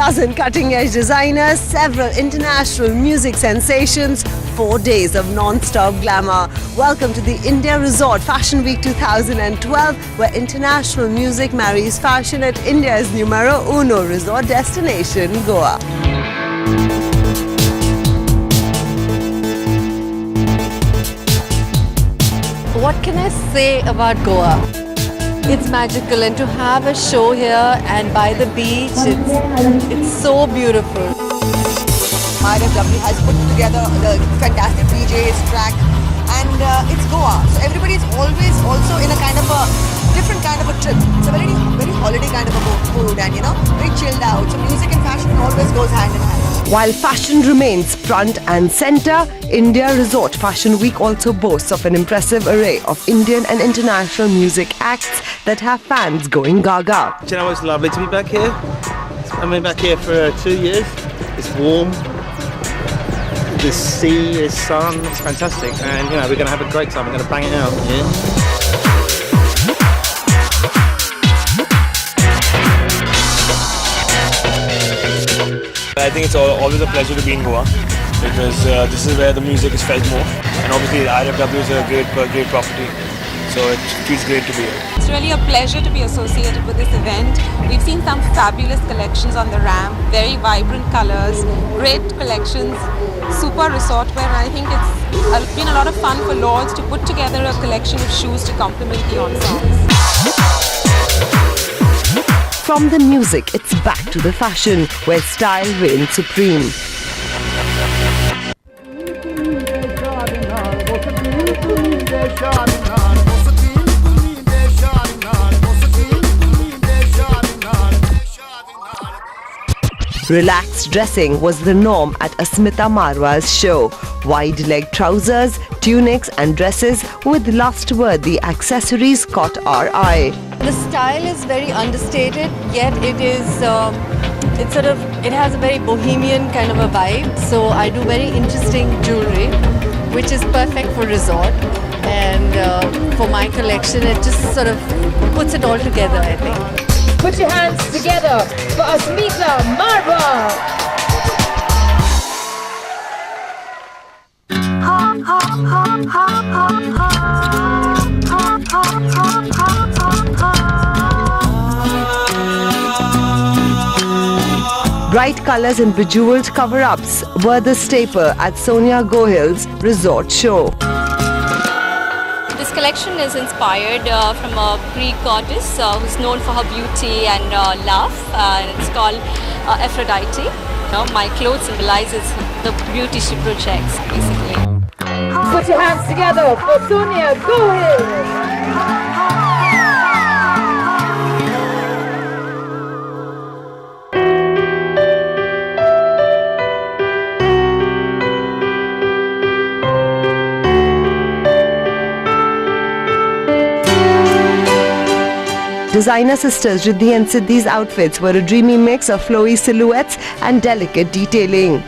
dozen cutting-edge designers, several international music sensations, 4 days of non-stop glamour. Welcome to the India Resort Fashion Week 2012, where international music marries fashion at India's numero uno resort destination, Goa. What can I say about Goa? It's magical, and to have a show here and by the beach, it's so beautiful. IRFW has put together the fantastic DJs, track, and it's Goa. So everybody's always also in a kind of a different kind of a trip. It's a very, very holiday kind of a mood, and very chilled out. So music and fashion always goes hand in hand. While fashion remains front and center, India Resort Fashion Week also boasts of an impressive array of Indian and international music acts that have fans going gaga. Do you know, it's lovely to be back here. I've been back here for 2 years. It's warm. The sea is sun. It's fantastic, and we're going to have a great time. We're going to bang it out. Yeah. I think it's always a pleasure to be in Goa because this is where the music is felt more, and obviously the IRFW is a great property, so it feels great to be here. It's really a pleasure to be associated with this event. We've seen some fabulous collections on the ramp, very vibrant colors, great collections, super resort wear, and I think it's been a lot of fun for Lords to put together a collection of shoes to complement the ensembles. From the music, it's back to the fashion, where style reigns supreme. Relaxed dressing was the norm at Asmita Marwa's show. Wide-leg trousers, tunics and dresses with lust-worthy accessories caught our eye. The style is very understated, yet it has a very bohemian kind of a vibe. So I do very interesting jewelry, which is perfect for resort. And for my collection, it just sort of puts it all together, I think. Put your hands together for Asmita Marwa. Bright colors and bejeweled cover-ups were the staple at Sonia Gohil's resort show. This collection is inspired from a Greek goddess who's known for her beauty and love. It's called Aphrodite. My clothes symbolizes the beauty she projects, basically. Put your hands together for Sonia Gohil. Designer sisters Riddhi and Siddhi's outfits were a dreamy mix of flowy silhouettes and delicate detailing.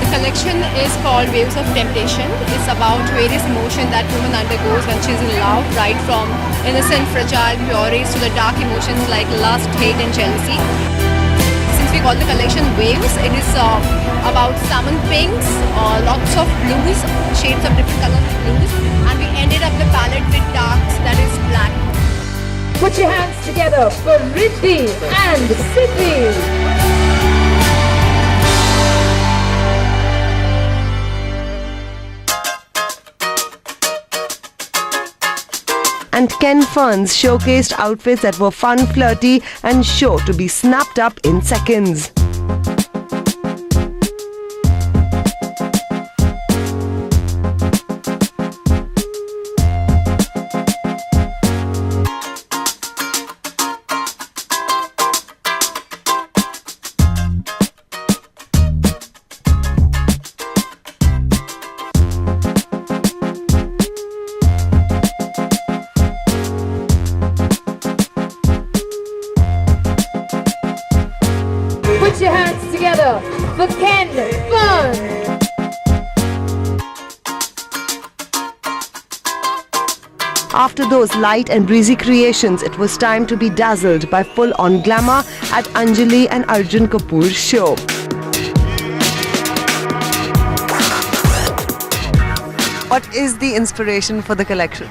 The collection is called Waves of Temptation. It's about various emotions that woman undergoes when she's in love, right from innocent, fragile, pure rays to the dark emotions like lust, hate and jealousy. Since we call the collection Waves, it is about salmon pinks, lots of blues, shades of different colors of blues, and we ended up the palette with darks, that is black. Put your hands together for Riddhi and Siddhi. And Ken Ferns showcased outfits that were fun, flirty and sure to be snapped up in seconds. Put your hands together for Ken Ferns. After those light and breezy creations, it was time to be dazzled by full-on glamour at Anjali and Arjun Kapoor's show. What is the inspiration for the collection?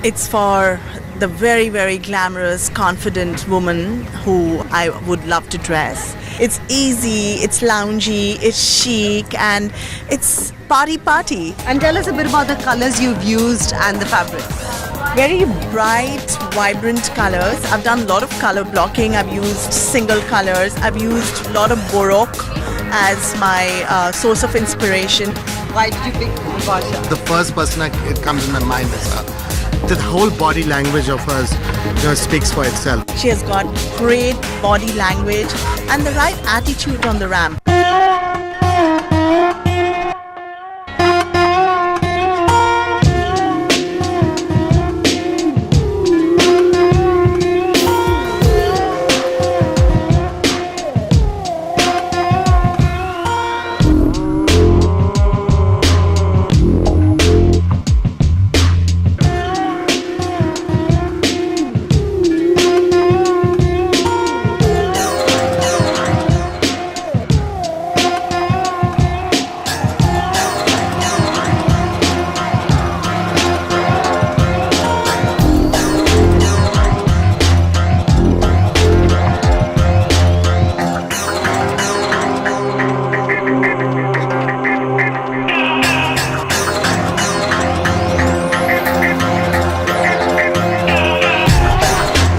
It's for the very, very glamorous, confident woman who I would love to dress. It's easy, it's loungy, it's chic, and it's party. And tell us a bit about the colors you've used and the fabrics. Very bright, vibrant colors. I've done a lot of color blocking. I've used single colors. I've used a lot of Baroque as my source of inspiration. Why did you pick Basha? The first person it comes in my mind is her. The whole body language of hers, speaks for itself. She has got great body language and the right attitude on the ramp.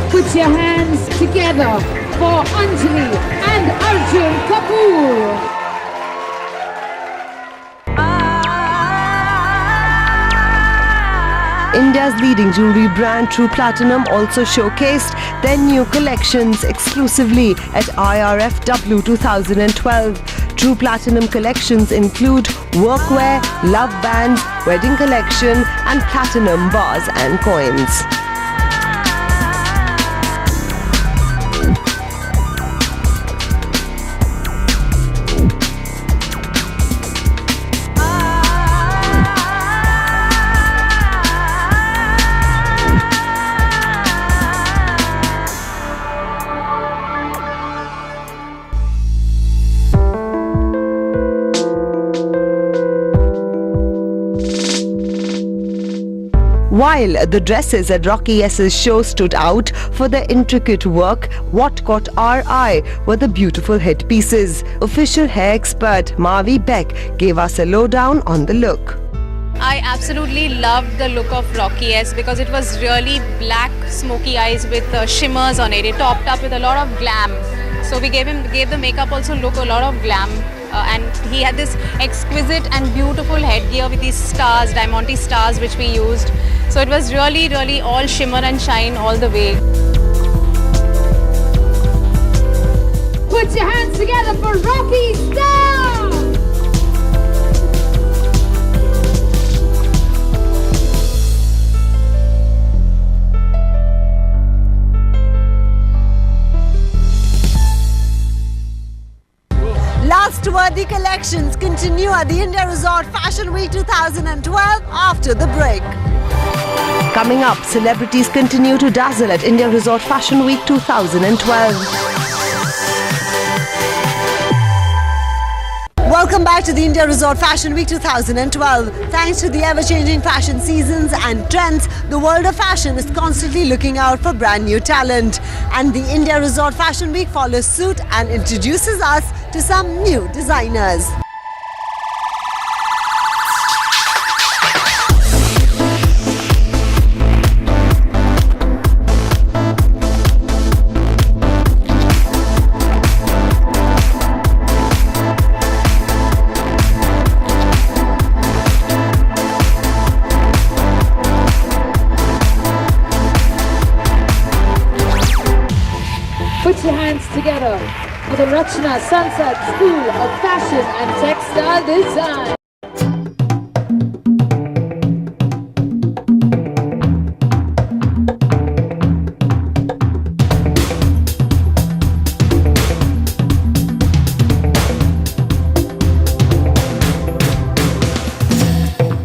Put your hands together for Anjali and Arjun Kapoor. India's leading jewelry brand True Platinum also showcased their new collections exclusively at IRFW 2012. True Platinum collections include workwear, love bands, wedding collection, and platinum bars and coins. While the dresses at Rocky S's show stood out for their intricate work, what caught our eye were the beautiful headpieces. Official hair expert Mavi Beck gave us a lowdown on the look. I absolutely loved the look of Rocky S because it was really black, smoky eyes with shimmers on it. It topped up with a lot of glam. So we gave the makeup also look a lot of glam. And he had this exquisite and beautiful headgear with these stars, Diamante stars, which we used. So it was really, really all shimmer and shine all the way. Put your hands together for Rocky Star! Last-worthy collections continue at the India Resort Fashion Week 2012 after the break. Coming up, celebrities continue to dazzle at India Resort Fashion Week 2012. Welcome back to the India Resort Fashion Week 2012. Thanks to the ever-changing fashion seasons and trends, the world of fashion is constantly looking out for brand new talent. And the India Resort Fashion Week follows suit and introduces us to some new designers. Put your hands together for the Rachna Sunset School of Fashion and Textile Design.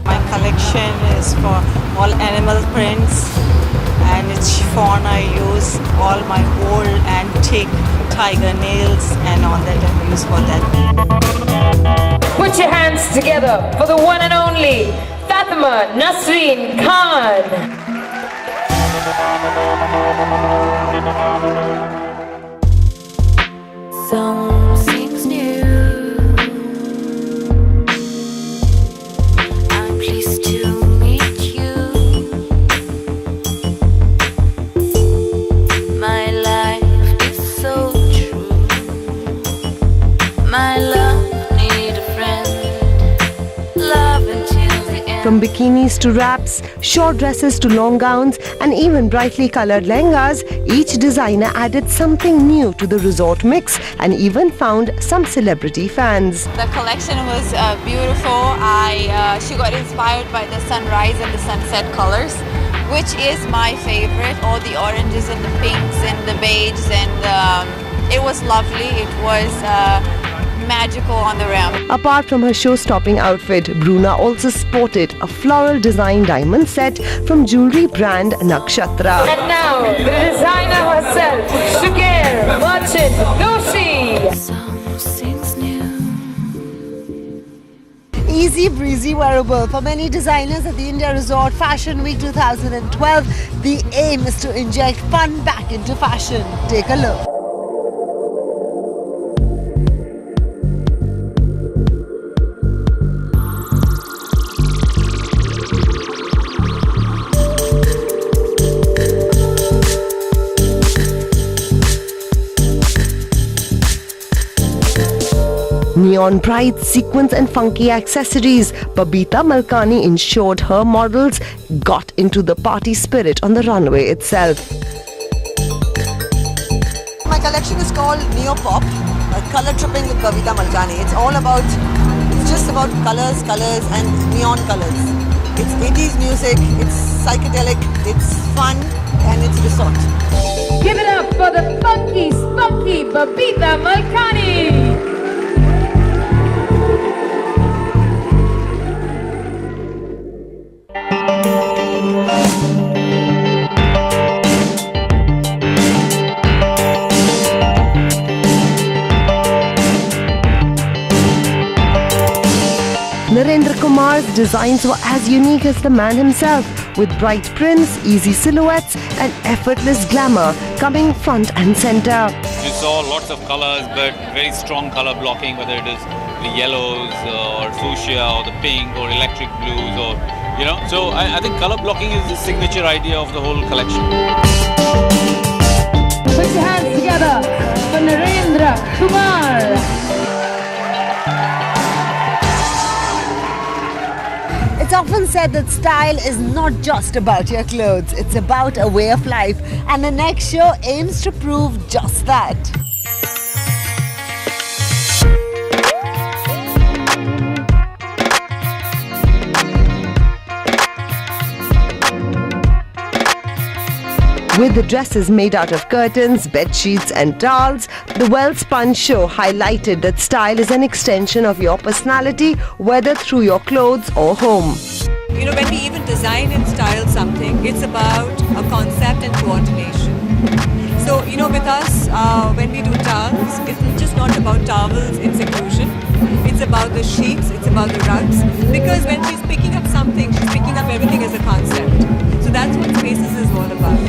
My collection is for all animal prints, my old antique tiger nails and all that I use for that. Put your hands together for the one and only Fatima Nasreen Khan. Something's new. I'm pleased to meet you. My life is so true. My love need a friend. Love until the end. From bikinis to wraps, short dresses to long gowns, and even brightly colored lehengas, each designer added something new to the resort mix and even found some celebrity fans. The collection was beautiful. She got inspired by the sunrise and the sunset colors, which is my favorite. All the oranges and the pinks and the beiges, and it was lovely. It was magical on the ramp. Apart from her show-stopping outfit, Bruna also sported a floral design diamond set from jewelry brand Nakshatra. And now, the designer herself, Sugair Merchant Doshi. Something's new. Easy breezy wearable. For many designers at the India Resort Fashion Week 2012, the aim is to inject fun back into fashion. Take a look. Neon bright sequins and funky accessories, Babita Malkani ensured her models got into the party spirit on the runway itself. My collection is called Neo Pop, color tripping with Babita Malkani. It's just about colors and neon colors. It's 80s music, it's psychedelic, it's fun, and it's resort. Give it up for the funky, spunky Babita Malkani. Narendra Kumar's designs were as unique as the man himself, with bright prints, easy silhouettes and effortless glamour coming front and center. You saw lots of colors, but very strong color blocking, whether it is the yellows or fuchsia or the pink or electric blues or, you know. So I think color blocking is the signature idea of the whole collection. Put your hands together for Narendra Kumar. It's often said that style is not just about your clothes, it's about a way of life, and the next show aims to prove just that. With the dresses made out of curtains, bed sheets and towels, the well-spun show highlighted that style is an extension of your personality, whether through your clothes or home. You know, when we even design and style something, it's about a concept and coordination. So, you know, with us, when we do towels, it's just not about towels in seclusion. It's about the sheets, it's about the rugs. Because when she's picking up something, she's picking up everything as a concept. So that's what Spaces is all about.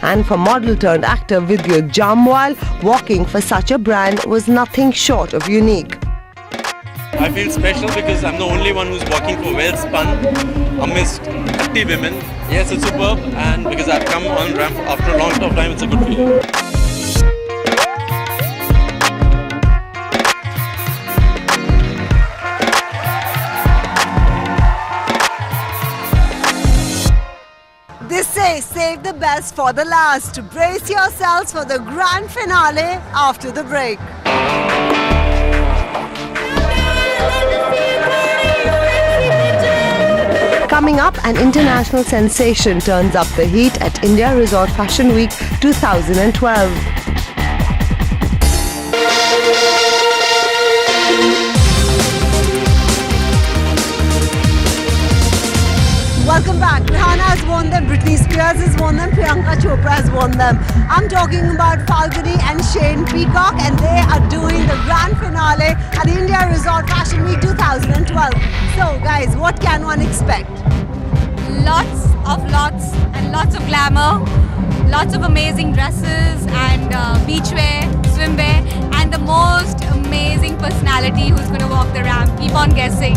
And for model turned actor Vidya Jamwal, walking for such a brand was nothing short of unique. I feel special because I'm the only one who's walking for well-spun amidst 30 women. Yes, it's superb, and because I've come on ramp after a long time, it's a good feeling. They say save the best for the last. Brace yourselves for the grand finale after the break. Coming up, an international sensation turns up the heat at India Resort Fashion Week 2012. Welcome back. Rihanna has worn them, Britney Spears has worn them, Priyanka Chopra has worn them. I'm talking about Falguni and Shane Peacock, and they are doing the grand finale at the India Resort Fashion Week 2012. So guys, what can one expect? Lots and lots of glamour, lots of amazing dresses and beachwear, swimwear, and the most amazing personality who's going to walk the ramp. Keep on guessing.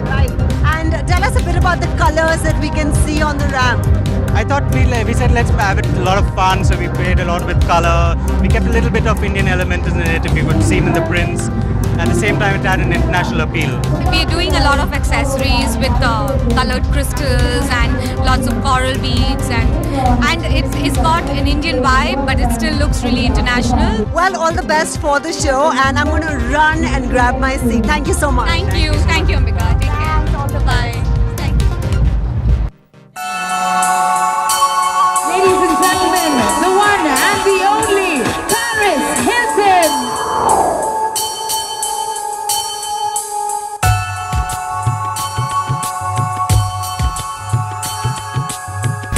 Right. And tell us a bit about the colors that we can see on the ramp. I thought we said let's have it a lot of fun, so we played a lot with color. We kept a little bit of Indian element in it if you could see in the prints. At the same time, it had an international appeal. We're doing a lot of accessories with colored crystals and lots of coral beads, and it's got an Indian vibe, but it still looks really international. Well, all the best for the show, and I'm going to run and grab my seat. Thank you so much. Thank you, Ambika. Take care. Bye. Ladies and gentlemen, the one and the only Paris Hilton.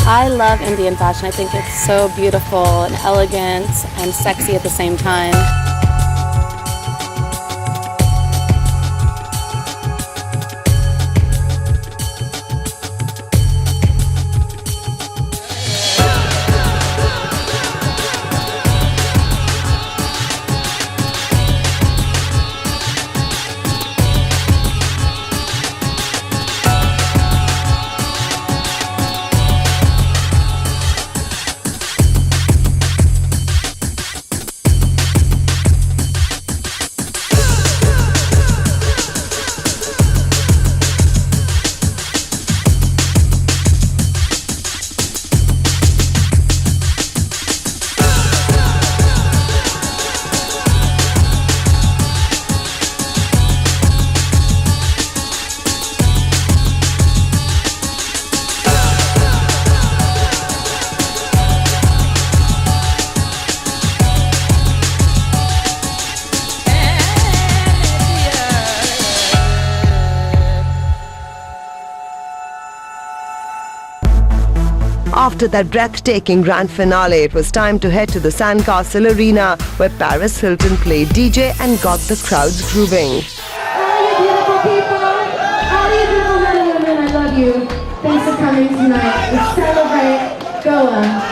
I love Indian fashion. I think it's so beautiful and elegant and sexy at the same time. After that breathtaking grand finale, it was time to head to the Sandcastle Arena, where Paris Hilton played DJ and got the crowds grooving. All you beautiful people, all you beautiful men and women, I love you. Thanks for coming tonight to celebrate Goa.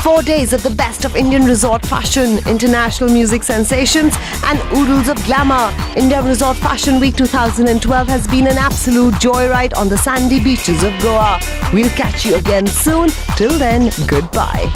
4 days of the best of Indian resort fashion, international music sensations and oodles of glamour. India Resort Fashion Week 2012 has been an absolute joyride on the sandy beaches of Goa. We'll catch you again soon. Till then, goodbye.